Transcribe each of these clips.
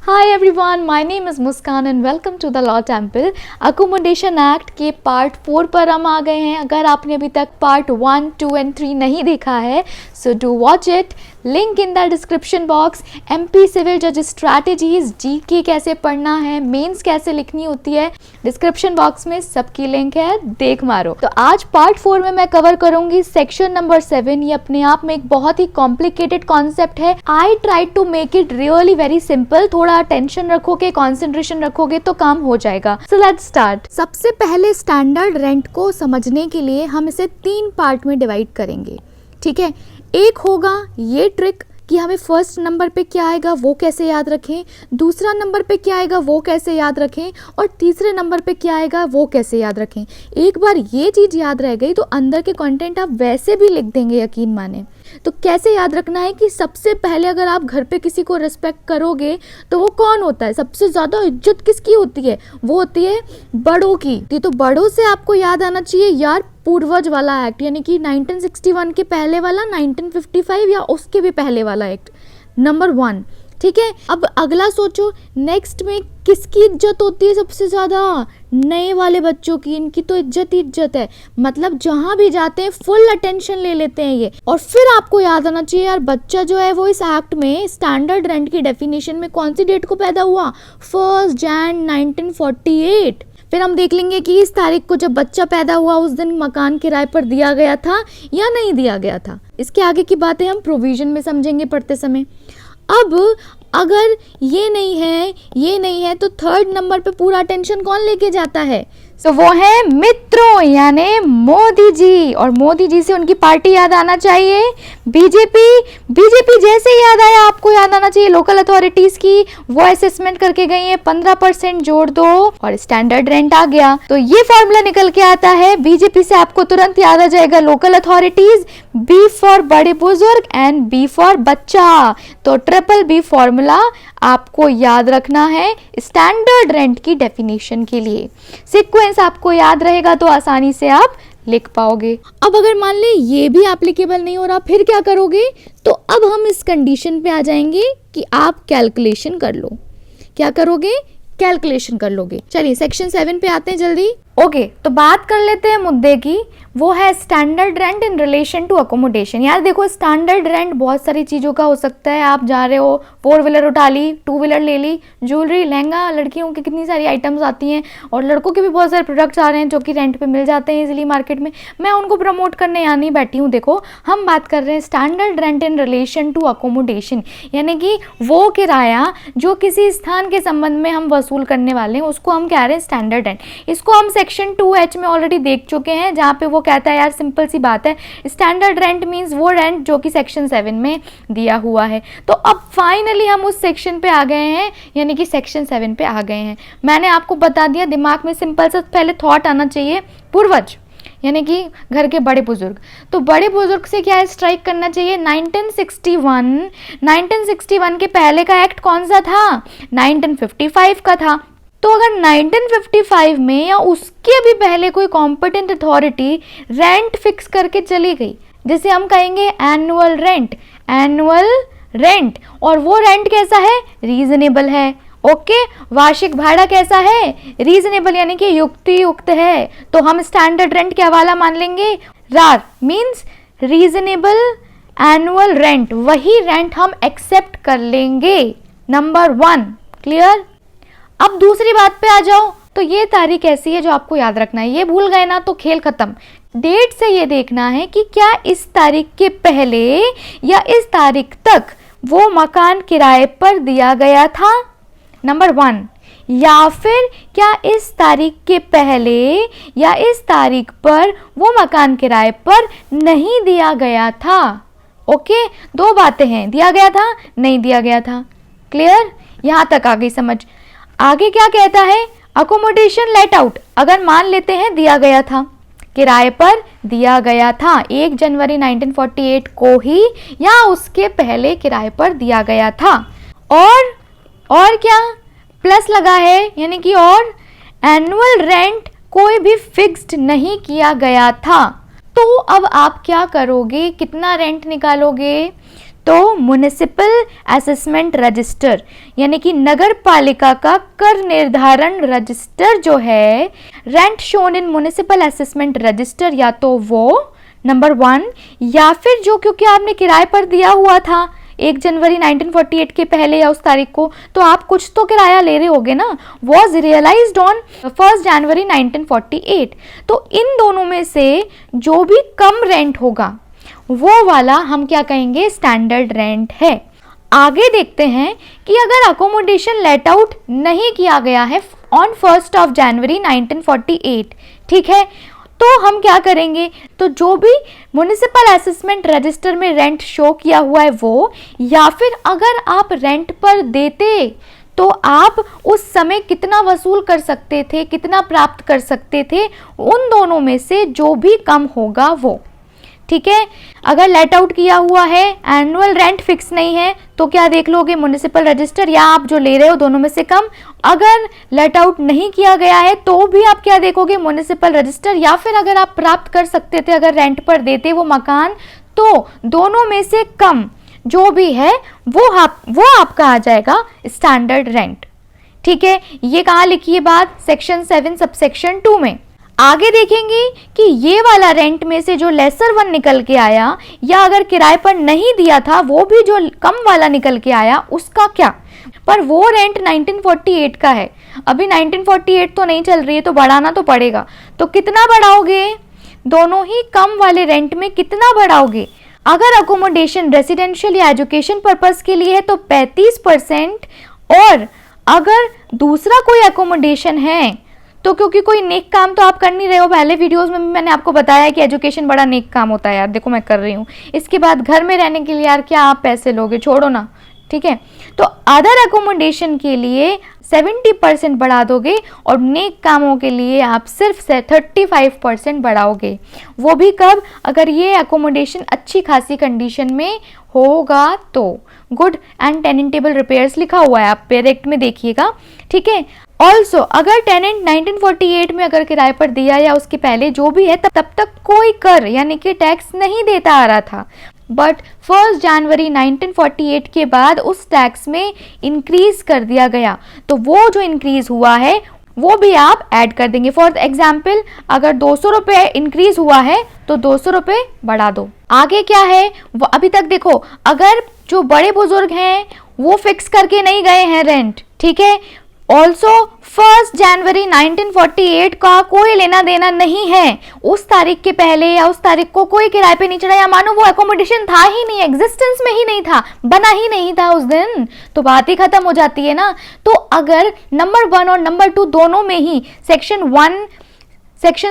Hi everyone, my name is Muskan and welcome to the law temple. Accommodation act के part 4 पर हम आ गए हैं। अगर आपने अभी तक पार्ट 1, 2 एंड 3 नहीं देखा है, so do watch it. Link in the description box. MP civil जज स्ट्रैटेजीज, जीके कैसे पढ़ना है, मेंस कैसे लिखनी होती है, डिस्क्रिप्शन बॉक्स में सबकी लिंक है, देख मारो। तो आज पार्ट 4 में मैं कवर करूंगी सेक्शन नंबर 7। ये अपने आप में एक बहुत ही कॉम्प्लिकेटेड कॉन्सेप्ट है। I try to make it really very simple. थोड़ा टेंशन रखोगे, कॉन्सेंट्रेशन रखोगे तो काम हो जाएगा। So let's start. सबसे पहले स्टैंडर्ड रेंट को समझने के लिए हम इसे 3 पार्ट में डिवाइड करेंगे, ठीक है। एक होगा ये ट्रिक कि हमें फर्स्ट नंबर पे क्या आएगा वो कैसे याद रखें, दूसरा नंबर पे क्या आएगा वो कैसे याद रखें, और तीसरे नंबर पे क्या आएगा वो कैसे याद रखें। एक बार ये चीज़ याद रह गई तो अंदर के कंटेंट आप वैसे भी लिख देंगे, यकीन माने। तो कैसे याद रखना है कि सबसे पहले अगर आप घर पे किसी को रिस्पेक्ट करोगे तो वो कौन होता है, सबसे ज़्यादा इज्जत किसकी होती है, वो होती है बड़ों की। तो बड़ों से आपको याद आना चाहिए यार पूर्वज वाला एक्ट, यानी कि 1961 के पहले वाला, 1955 या उसके भी पहले वाला एक्ट, नंबर 1, ठीक है। अब अगला सोचो, नेक्स्ट में किसकी इज्जत होती है सबसे ज़्यादा, नए वाले बच्चों की। इनकी तो इज्जत ही इज्जत है, मतलब जहाँ भी जाते हैं फुल अटेंशन ले लेते हैं ये। और फिर आपको याद आना चाहिए यार बच्चा जो है वो इस एक्ट में स्टैंडर्ड रेंट की डेफिनेशन में कौन सी डेट को पैदा हुआ, 1 जनवरी 1948। फिर हम देख लेंगे कि इस तारीख को जब बच्चा पैदा हुआ उस दिन मकान किराए पर दिया गया था या नहीं दिया गया था। इसके आगे की बातें हम प्रोविजन में समझेंगे पढ़ते समय। अब अगर ये नहीं है तो थर्ड नंबर पे पूरा अटेंशन कौन लेके जाता है, तो वो है मित्रों यानी मोदी जी। और मोदी जी से उनकी पार्टी याद आना चाहिए, बीजेपी जैसे याद आया आपको याद आना चाहिए लोकल अथॉरिटीज की, वो असेसमेंट करके गई है, 15% जोड़ दो और स्टैंडर्ड रेंट आ गया। तो ये फॉर्मूला निकल के आता है, बीजेपी से आपको तुरंत याद आ जाएगा लोकल अथॉरिटीज, बी फॉर बड़े बुजुर्ग एंड बी फॉर बच्चा। तो ट्रिपल बी फॉर्मूला आपको याद रखना है स्टैंडर्ड रेंट की डेफिनेशन के लिए। सीक्वेंस आपको याद रहेगा तो आसानी से आप लिख पाओगे। अब अगर मान ले ये भी एप्लीकेबल नहीं हो रहा, फिर क्या करोगे, तो अब हम इस कंडीशन पे आ जाएंगे कि आप कैलकुलेशन कर लो। क्या करोगे, कैलकुलेशन कर लोगे। चलिए सेक्शन 7 पे आते हैं जल्दी। ओके, तो बात कर लेते हैं मुद्दे की, वो है standard rent in relation to accommodation. यार देखो, स्टैंडर्ड रेंट बहुत सारी चीज़ों का हो सकता है। आप जा रहे हो, 4 व्हीलर उठा ली, 2 व्हीलर ले ली, ज्वेलरी, लहंगा, लड़कियों की कितनी सारी आइटम्स आती हैं, और लड़कों के भी बहुत सारे प्रोडक्ट्स आ रहे हैं जो कि रेंट पे मिल जाते हैं इजीली मार्केट में। मैं उनको प्रमोट करने यहाँ नहीं बैठी हूँ। देखो, हम बात कर रहे हैं standard rent in relation to accommodation, यानी कि वो किराया जो किसी स्थान के संबंध में हम वसूल करने वाले हैं उसको हम कह रहे हैं स्टैंडर्ड रेंट। इसको हम सेक्शन 2H में ऑलरेडी देख चुके हैं, जहाँ पे वो कहता है यार सिंपल सी बात है, स्टैंडर्ड रेंट मींस वो रेंट जो कि सेक्शन 7 में दिया हुआ है। तो अब फाइनली हम उस सेक्शन पे आ गए हैं, यानी कि सेक्शन 7 पे आ गए हैं। मैंने आपको बता दिया, दिमाग में सिंपल सा पहले थॉट आना चाहिए, पूर्वज यानी कि घर के बड़े बुजुर्ग। तो बड़े बुजुर्ग से क्या स्ट्राइक करना चाहिए, 1961 के पहले का एक्ट कौन सा था, 1955 का था। तो अगर 1955 में या उसके भी पहले कोई कॉम्पिटेंट अथॉरिटी रेंट फिक्स करके चली गई, जैसे हम कहेंगे एनुअल रेंट, और वो रेंट कैसा है, रीजनेबल है, ओके। वार्षिक भाड़ा कैसा है, रीजनेबल यानी कि युक्त है, तो हम स्टैंडर्ड रेंट के हवाला मान लेंगे, रार मीन्स रीजनेबल एनुअल रेंट, वही रेंट हम एक्सेप्ट कर लेंगे। Number 1 clear. अब दूसरी बात पे आ जाओ, तो ये तारीख ऐसी है जो आपको याद रखना है, ये भूल गए ना तो खेल खत्म। डेट से ये देखना है कि क्या इस तारीख के पहले या इस तारीख तक वो मकान किराए पर दिया गया था, नंबर 1, या फिर क्या इस तारीख के पहले या इस तारीख पर वो मकान किराए पर नहीं दिया गया था। ओके, 2 बातें हैं, दिया गया था, नहीं दिया गया था। क्लियर, यहाँ तक आ गई समझ। आगे क्या कहता है, अकोमोडेशन लेट आउट, अगर मान लेते हैं दिया गया था, किराए पर दिया गया था 1 जनवरी 1948 को ही या उसके पहले किराए पर दिया गया था, और क्या प्लस लगा है, यानी कि और एनुअल रेंट कोई भी फिक्स्ड नहीं किया गया था। तो अब आप क्या करोगे, कितना रेंट निकालोगे, तो म्युनिसिपल असेसमेंट रजिस्टर यानी कि नगर पालिका का कर निर्धारण रजिस्टर जो है, rent shown in municipal assessment register, या तो वो नंबर 1, या फिर जो क्योंकि आपने किराए पर दिया हुआ था 1 जनवरी 1948 के पहले या उस तारीख को, तो आप कुछ तो किराया ले रहे होगे ना, वॉज रियलाइज्ड ऑन 1 जनवरी 1948। तो इन दोनों में से जो भी कम रेंट होगा वो वाला हम क्या कहेंगे, स्टैंडर्ड रेंट है। आगे देखते हैं कि अगर अकोमोडेशन लेट आउट नहीं किया गया है ऑन 1 जनवरी 1948, ठीक है, तो हम क्या करेंगे, तो जो भी म्युनिसिपल असेसमेंट रजिस्टर में रेंट शो किया हुआ है वो, या फिर अगर आप रेंट पर देते तो आप उस समय कितना वसूल कर सकते थे, कितना प्राप्त कर सकते थे, उन दोनों में से जो भी कम होगा वो, ठीक है। अगर लेट आउट किया हुआ है, एनुअल रेंट फिक्स नहीं है, तो क्या देख लोगे, म्युनिसिपल रजिस्टर या आप जो ले रहे हो दोनों में से कम। अगर लेट आउट नहीं किया गया है तो भी आप क्या देखोगे, म्युनिसिपल रजिस्टर, या फिर अगर आप प्राप्त कर सकते थे अगर रेंट पर देते वो मकान, तो दोनों में से कम जो भी है वो आपका आ जाएगा स्टैंडर्ड रेंट, ठीक है। ये कहाँ लिखी है बात, सेक्शन 7 सबसेक्शन 2 में। आगे देखेंगे कि ये वाला रेंट में से जो लेसर वन निकल के आया, या अगर किराए पर नहीं दिया था वो भी जो कम वाला निकल के आया, उसका क्या, पर वो रेंट 1948 का है, अभी 1948 तो नहीं चल रही है, तो बढ़ाना तो पड़ेगा। तो कितना बढ़ाओगे, दोनों ही कम वाले रेंट में कितना बढ़ाओगे। अगर अकोमोडेशन रेसिडेंशियल या एजुकेशन पर्पस के लिए है तो 35%, और अगर दूसरा कोई अकोमोडेशन है तो क्योंकि कोई नेक काम तो आप कर नहीं रहे हो, पहले वीडियोस में भी मैंने आपको बताया है कि एजुकेशन बड़ा नेक काम होता है यार, देखो मैं कर रही हूँ। इसके बाद घर में रहने के लिए यार क्या आप पैसे लोगे, छोड़ो ना, ठीक है। तो अदर अकोमोडेशन के लिए 70% बढ़ा दोगे और नेक कामों के लिए आप सिर्फ 35% बढ़ाओगे। वो भी कब, अगर ये अकोमोडेशन अच्छी खासी कंडीशन में होगा तो। गुड एंड टेनेंटेबल रिपेयर्स लिखा हुआ है, आप डायरेक्ट में देखिएगा, ठीक है। ऑल्सो अगर टेनेंट 1948 में अगर किराए पर दिया या उसके पहले जो भी है, तब तक कोई कर यानी कि टैक्स नहीं देता आ रहा था, बट 1 जनवरी 1948 के बाद उस टैक्स में इंक्रीज कर दिया गया, तो वो जो इंक्रीज हुआ है वो भी आप ऐड कर देंगे। फॉर एग्जाम्पल अगर 200 रुपये इंक्रीज हुआ है तो 200 रुपये बढ़ा दो। आगे क्या है, वो अभी तक देखो, अगर जो बड़े बुजुर्ग हैं वो फिक्स करके नहीं गए हैं रेंट, ठीक है। ऑल्सो 1 जनवरी 1948 का कोई लेना देना नहीं है, उस तारीख के पहले या उस तारीख को कोई किराए पे नहीं चढ़ा, या मानो वो एकोमोडेशन था ही नहीं, एग्जिस्टेंस में ही नहीं था, बना ही नहीं था उस दिन, तो बात ही खत्म हो जाती है ना। तो अगर नंबर 1 और नंबर 2 दोनों में ही सेक्शन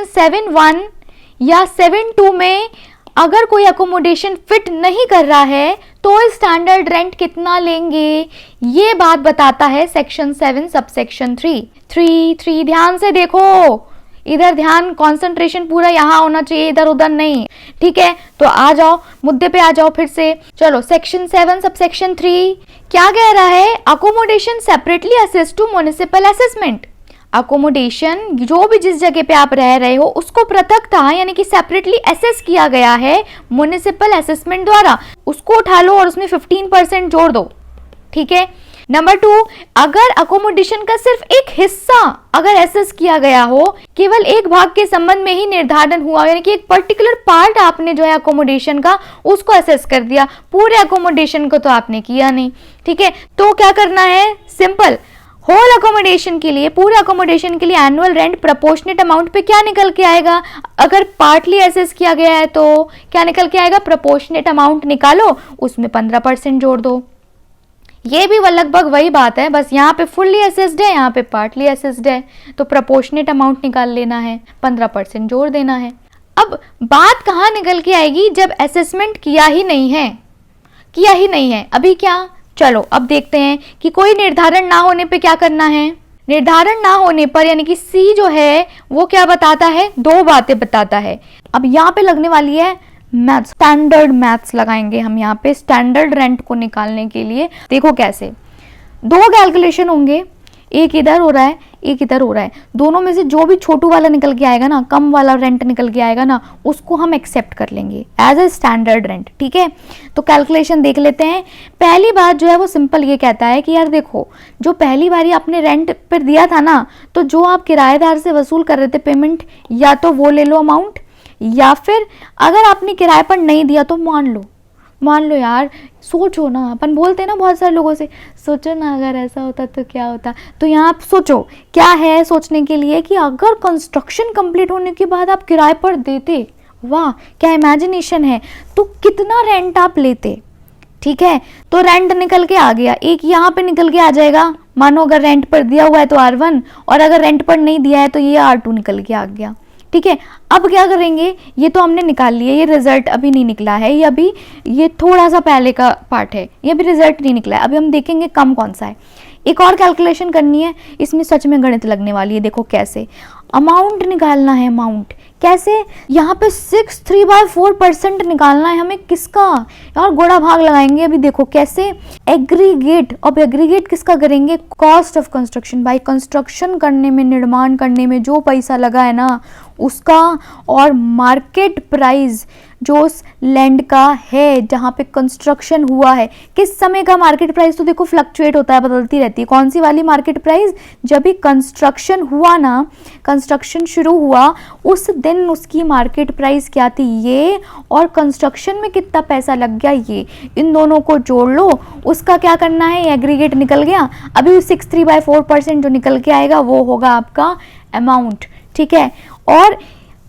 7(1) या 7(2) में अगर कोई अकोमोडेशन फिट नहीं कर रहा है तो स्टैंडर्ड रेंट कितना लेंगे, ये बात बताता है सेक्शन 7 सबसेक्शन 3। ध्यान से देखो, इधर ध्यान, कंसंट्रेशन पूरा यहाँ होना चाहिए, इधर उधर नहीं, ठीक है। तो आ जाओ मुद्दे पे, आ जाओ फिर से। चलो सेक्शन 7 सबसेक्शन 3 क्या कह रहा है, accommodation separately assessed to municipal assessment. Accommodation जो भी जिस जगह पे आप रह रहे हो उसको पृथकतः यानी कि सेपरेटली असेस किया गया है म्युनिसिपल असेसमेंट द्वारा, उसको उठा लो और उसमें 15% जोड़ दो, ठीक है। नंबर 2, अगर अकोमोडेशन का सिर्फ एक हिस्सा अगर असेस किया गया हो, केवल एक भाग के संबंध में ही निर्धारण हुआ, यानी कि एक पर्टिकुलर पार्ट आपने जो है अकोमोडेशन का उसको असेस कर दिया, पूरे अकोमोडेशन को तो आपने किया नहीं, ठीक है। तो क्या करना है, सिंपल, होल अकोमोडेशन के लिए, पूरे अकोमोडेशन के लिए एनुअल रेंट प्रोपोर्शनेट अमाउंट पे क्या निकल के आएगा, अगर पार्टली असेस किया गया है तो क्या निकल के आएगा, प्रोपोर्शनेट अमाउंट निकालो, उसमें 15% जोड़ दो। ये भी लगभग वही बात है, बस यहाँ पे फुल्ली असेस्ड है, यहाँ पे पार्टली असेस्ड है, तो प्रोपोर्शनेट अमाउंट निकाल लेना है, 15% जोड़ देना है। अब बात कहाँ निकल के आएगी, जब असेसमेंट किया ही नहीं है, अभी क्या, चलो अब देखते हैं कि कोई निर्धारण ना होने पे क्या करना है। निर्धारण ना होने पर यानी कि सी जो है वो क्या बताता है, 2 बातें बताता है। अब यहाँ पे लगने वाली है मैथ्स, स्टैंडर्ड मैथ्स लगाएंगे हम यहाँ पे स्टैंडर्ड रेंट को निकालने के लिए। देखो कैसे, 2 कैलकुलेशन होंगे, एक इधर हो रहा है, एक इधर हो रहा है, दोनों में से जो भी छोटू वाला निकल के आएगा ना, कम वाला रेंट निकल के आएगा ना, उसको हम एक्सेप्ट कर लेंगे एज ए स्टैंडर्ड रेंट। ठीक है, तो कैलकुलेशन देख लेते हैं। पहली बात जो है वो सिंपल ये कहता है कि यार देखो, जो पहली बारी आपने रेंट पर दिया था ना, तो जो आप किराएदार से वसूल कर रहे थे पेमेंट, या तो वो ले लो अमाउंट, या फिर अगर आपने किराए पर नहीं दिया तो मान लो यार, सोचो ना, अपन बोलते हैं ना बहुत सारे लोगों से, सोचो ना अगर ऐसा होता तो क्या होता। तो यहाँ आप सोचो, क्या है सोचने के लिए कि अगर कंस्ट्रक्शन कंप्लीट होने के बाद आप किराए पर देते, वाह क्या इमेजिनेशन है, तो कितना रेंट आप लेते। ठीक है, तो रेंट निकल के आ गया, एक यहाँ पे निकल के आ जाएगा, मानो अगर रेंट पर दिया हुआ है तो R1, और अगर रेंट पर नहीं दिया है तो ये R2 निकल के आ गया। ठीक है, अब क्या करेंगे, ये तो हमने निकाल लिया, ये रिजल्ट अभी नहीं निकला है, ये थोड़ा सा पहले का पार्ट है, ये भी रिजल्ट नहीं निकला है। अभी हम देखेंगे कम कौन सा है। एक और कैलकुलेशन करनी है, इसमें सच में गणित लगने वाली है। देखो कैसे अमाउंट निकालना है, अमाउंट कैसे, यहाँ पे 6/4% निकालना है हमें। किसका यार, गोड़ा भाग लगाएंगे। अभी देखो कैसे, एग्रीगेट। अब एग्रीगेट किसका करेंगे, कॉस्ट ऑफ कंस्ट्रक्शन। भाई कंस्ट्रक्शन करने में, निर्माण करने में जो पैसा लगा है ना उसका, और मार्केट प्राइस जो उस लैंड का है जहाँ पे कंस्ट्रक्शन हुआ है, किस समय का मार्केट प्राइस तो देखो फ्लक्चुएट होता है, बदलती रहती है। कौन सी वाली मार्केट प्राइस, जब भी कंस्ट्रक्शन हुआ ना, कंस्ट्रक्शन शुरू हुआ उस दिन उसकी मार्केट प्राइस क्या थी ये, और कंस्ट्रक्शन में कितना पैसा लग गया ये, इन दोनों को जोड़ लो, उसका क्या करना है, एग्रीगेट निकल गया। अभी 6/4% जो निकल के आएगा वो होगा आपका अमाउंट। ठीक है, और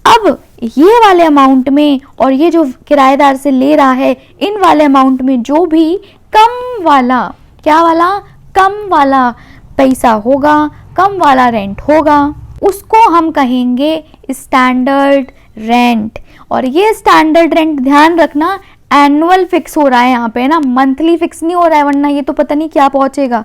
अब ये वाले अमाउंट में और ये जो किराएदार से ले रहा है, इन वाले अमाउंट में जो भी कम वाला, क्या वाला, कम वाला पैसा होगा, कम वाला रेंट होगा, उसको हम कहेंगे स्टैंडर्ड रेंट। और ये स्टैंडर्ड रेंट ध्यान रखना एनुअल फिक्स हो रहा है यहाँ पे ना, मंथली फिक्स नहीं हो रहा है, वरना ये तो पता नहीं क्या पहुंचेगा।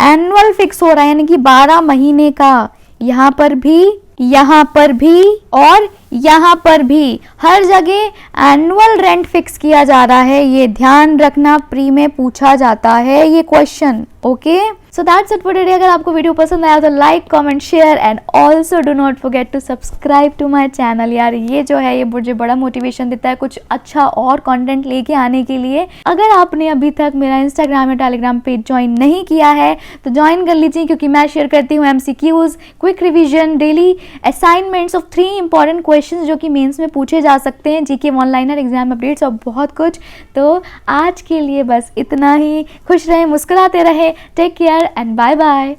एनुअल फिक्स हो रहा है, यानी कि 12 महीने का, यहाँ पर भी, यहाँ पर भी और यहाँ पर भी, हर जगह एनुअल रेंट फिक्स किया जा रहा है। ये ध्यान रखना, प्री में पूछा जाता है ये question. Okay, so that's it for today. अगर आपको वीडियो पसंद आया तो like, comment, share and also do not forget to subscribe to my channel. यार ये जो है ये मुझे बड़ा मोटिवेशन देता है कुछ अच्छा और कंटेंट लेके आने के लिए। अगर आपने अभी तक मेरा इंस्टाग्राम या टेलीग्राम पेज ज्वाइन नहीं किया है तो ज्वाइन कर लीजिए, क्योंकि मैं शेयर करती हूँ MCQs, quick revision, daily assignments of 3 important questions जो कि मेंस में पूछे जा सकते हैं, GK, one liner, exam updates और बहुत कुछ। तो आज के लिए बस इतना ही। खुश रहें, मुस्कुराते रहे, take care and bye bye.